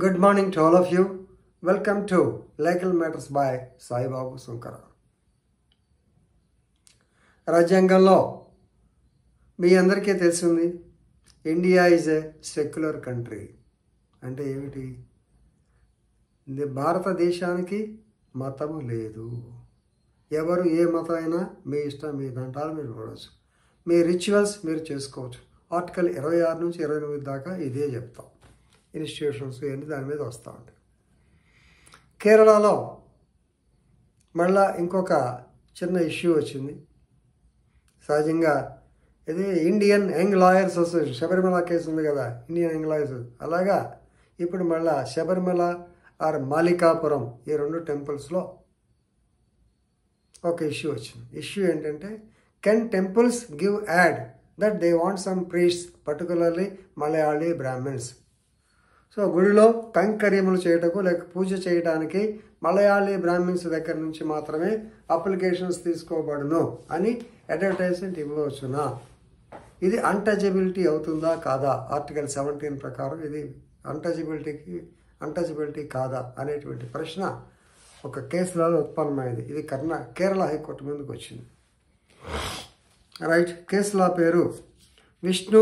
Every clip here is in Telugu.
Good morning to all of you. Welcome to Legal Matters by Sai Babu Sunkara. రాజ్యాంగంలో మీ అందరికీ తెలిసింది India is a secular country. అంటే ఏమిటి? భారతదేశానికి మతము లేదు. ఎవరు ఏ మతం అయినా మీ ఇష్టం, మీ దంటాలు మీరు చూడవచ్చు, మీ రిచువల్స్ మీరు చేసుకోవచ్చు. ఆర్టికల్ 26 నుంచి 29 దాకా ఇదే చెప్తాం. ఇన్స్టిట్యూషన్స్ ఇవన్నీ దాని మీద వస్తూ ఉంటాయి. కేరళలో మళ్ళా ఇంకొక చిన్న ఇష్యూ వచ్చింది. సహజంగా ఇది Indian young lawyers association, Sabarimala case ఉంది కదా, ఇండియన్ యంగ్ లాయర్స్, అలాగా ఇప్పుడు మళ్ళా శబరిమల ఆర్ మాలికాపురం ఈ రెండు టెంపుల్స్లో ఒక ఇష్యూ వచ్చింది. ఇష్యూ ఏంటంటే, can temples give add that they want some priests, particularly Malayali Brahmins. So గుడిలో కైంకర్యములు చేయటకు లేక పూజ చేయడానికి మలయాళీ బ్రాహ్మిన్స్ దగ్గర నుంచి మాత్రమే అప్లికేషన్స్ తీసుకోబడును అని అడ్వర్టైజ్మెంట్ ఇవ్వవచ్చునా? ఇది అన్టచబిలిటీ అవుతుందా కాదా? ఆర్టికల్ 17 ప్రకారం ఇది అన్టచబిలిటీ కాదా అనేటువంటి ప్రశ్న ఒక కేసులో ఉత్పన్నమైంది. ఇది కేరళ హైకోర్టు ముందుకు వచ్చింది. రైట్. కేసుల పేరు Vishnu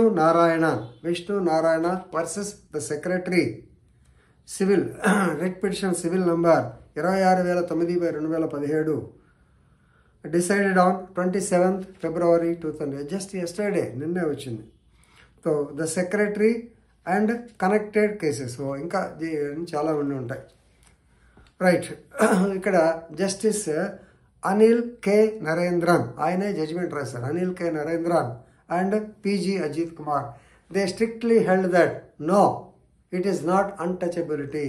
Narayana versus the secretary civil writ petition civil number 26,009/2017 decided on 27th February 2000. Just yesterday, నిన్నే వచ్చింది. So the secretary and connected cases, ఇంకా చాలా ఉండి ఉంటాయి. రైట్. ఇక్కడ జస్టిస్ అనిల్ కే నరేంద్రన్, ఆయనే జడ్జిమెంట్ రాశారు. అనిల్ కే Narendran and PG Ajit Kumar, they strictly held that no, it is not untouchability.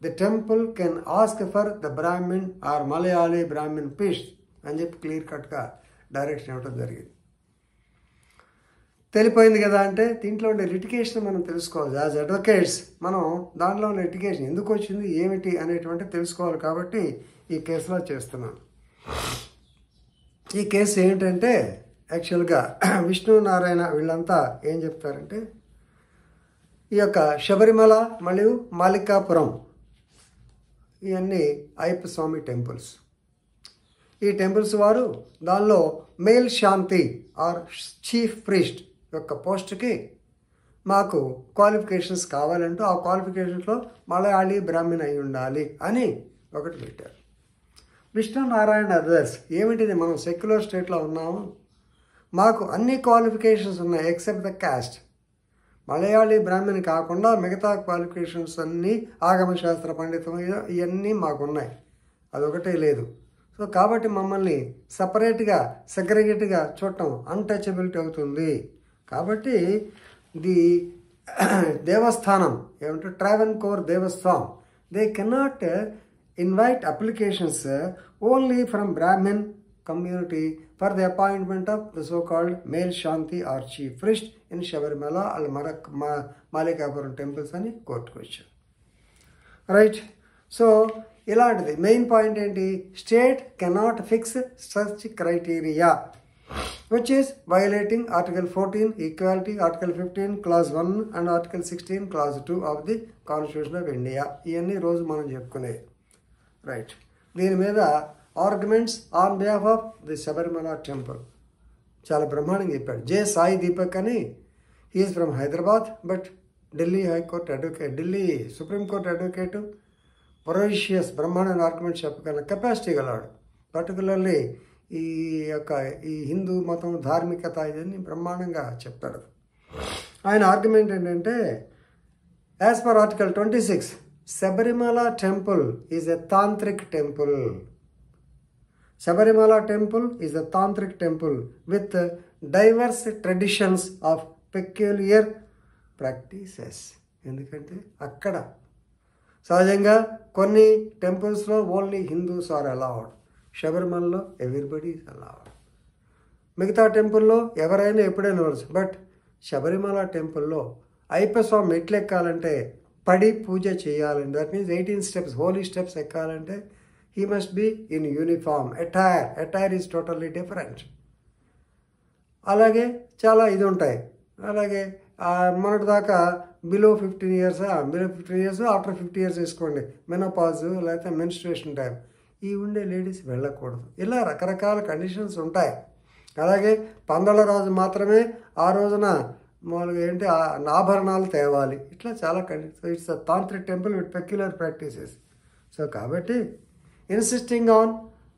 The temple can ask for the Brahmin or Malayali Brahmin priest అని చెప్పి క్లియర్ కట్గా డైరెక్షన్ ఇవ్వడం జరిగింది. తెలిపోయింది కదా. అంటే దీంట్లో ఉండే లిటిగేషన్ మనం తెలుసుకోవాలి. యాజ్ అడ్వకేట్స్ మనం దాంట్లో ఉన్న లిటిగేషన్ ఎందుకు వచ్చింది, ఏమిటి అనేటువంటి తెలుసుకోవాలి. కాబట్టి ఈ కేసులో చేస్తున్నాను. ఈ కేసు ఏంటంటే, యాక్చువల్గా విష్ణు నారాయణ వీళ్ళంతా ఏం చెప్తారంటే, ఈ యొక్క శబరిమల మరియు మాలికాపురం ఇవన్నీ అయ్యప్ప స్వామి టెంపుల్స్. ఈ టెంపుల్స్ వారు దానిలో Melshanthi or chief priest యొక్క పోస్ట్కి మాకు క్వాలిఫికేషన్స్ కావాలంటూ ఆ క్వాలిఫికేషన్స్లో మలయాళీ బ్రాహ్మణ్ అయి ఉండాలి అని ఒకటి పెట్టారు. విష్ణు నారాయణ అదర్స్ ఏమిటిది, మనం సెక్యులర్ స్టేట్లో ఉన్నాము, మాకు అన్ని క్వాలిఫికేషన్స్ ఉన్నాయి except the caste. Malayali Brahmin కాకుండా మిగతా క్వాలిఫికేషన్స్ అన్నీ ఆగమశాస్త్ర పండితం ఇవన్నీ మాకున్నాయి, అదొకటే లేదు. సో కాబట్టి మమ్మల్ని సపరేట్గా సెగ్రిగేట్గా చూడటం అన్టచబిలిటీ అవుతుంది. కాబట్టి ది దేవస్థానం ఏమంటే Travancore Devasthanam, they cannot invite applications only from Brahmin community for the appointment of the so-called male Shanti or chief priest in Shabarimala and Malikapuram temples అని కోర్టుకు వచ్చారు. రైట్. సో ఇలాంటిది మెయిన్ పాయింట్ ఏంటి, state cannot fix such criteria which is violating Article 14 equality, Article 15 Clause 1 and Article 16 Clause 2 of the Constitution of India. ఇవన్నీ రోజు మనం చెప్పుకునే. రైట్. దీని మీద arguments on behalf of the Sabarimala temple చాలా బ్రహ్మాండంగా చెప్పాడు. జే సాయి దీపక్ అని, he's from Hyderabad but Delhi high court advocate, Delhi supreme court advocate, ప్రొయిషియస్ బ్రహ్మాండమైన ఆర్గ్యుమెంట్స్ చెప్పగల కెపాసిటీ గలవాడు. పర్టికులర్లీ ఈ హిందూ మతం ధార్మికత ఇవన్నీ బ్రహ్మాండంగా చెప్తాడు. ఆయన ఆర్గ్యుమెంట్ ఏంటంటే, as per article 26 Sabarimala temple is a tantric temple. Shabarimala temple is a tantric temple with diverse traditions of peculiar practices. ఎందుకంటే అక్కడ సహజంగా కొన్ని టెంపుల్స్లో ఓన్లీ హిందూస్ ఆర్ అలౌడ్, శబరిమలలో ఎవ్రీబడి ఈజ్ అలౌడ్. మిగతా టెంపుల్లో ఎవరైనా ఎప్పుడైనా వచ్చు. బట్ శబరిమల టెంపుల్లో అయ్యప్ప స్వామి మెట్లు ఎక్కాలంటే పడి పూజ చేయాలంటే, that means 18 steps holy steps ఎక్కాలంటే he must be in uniform. Attire is totally different. అలాగే చాలా ఇది ఉంటాయి. అలాగే మొన్నటి దాకా బిలో 15 ఇయర్స్ ఆఫ్టర్ 50 ఇయర్స్ వేసుకోండి, మెనోపాజ్ లేకపోతే మెన్స్ట్రుయేషన్ టైం, ఈ ఉండే లేడీస్ వెళ్ళకూడదు. ఇలా రకరకాల కండిషన్స్ ఉంటాయి. అలాగే పందల రోజు మాత్రమే ఆ రోజున మామూలుగా ఏంటి ఆభరణాలు తేవాలి, ఇట్లా చాలా conditions. It's a tantric temple with peculiar practices. So కాబట్టి insisting on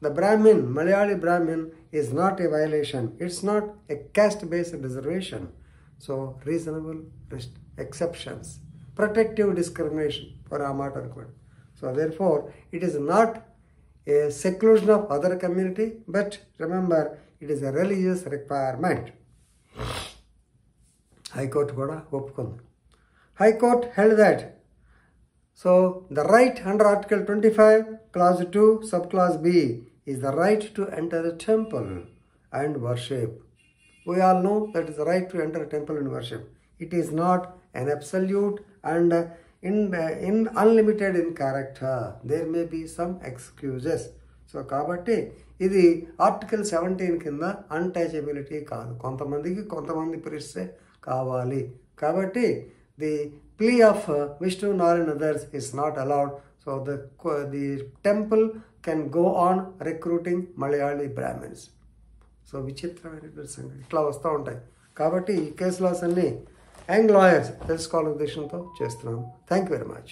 the Brahmin, Malayali Brahmin is not a violation. It's not a caste based reservation. So reasonable exceptions, protective discrimination for ఆ మాట అనుకోండి. So therefore it is not a seclusion of other community, but remember it is a religious requirement. High Court kuda oppukundi. High Court held that so the right under Article 25 Clause 2 Subclause B is the right to enter the temple and worship. We all know that is the right to enter a temple and worship. It is not an absolute and in unlimited in character. There may be some excuses. So కాబట్టి ఇది ఆర్టికల్ 17 కింద అన్టచబిలిటీ కాదు. కొంతమంది ప్రీస్ట్సే కావాలి. కాబట్టి the plea of Vishnu Narayana others is not allowed. So the temple can go on recruiting Malayali Brahmins. So విచిత్రమైనటువంటి సంగతి ఇట్లా వస్తూ ఉంటాయి. కాబట్టి ఈ కేసు లాస్ అన్ని యంగ్ లాయర్స్ తెలుసుకోవాలనే ఉద్దేశంతో చేస్తున్నాము. Thank you very much.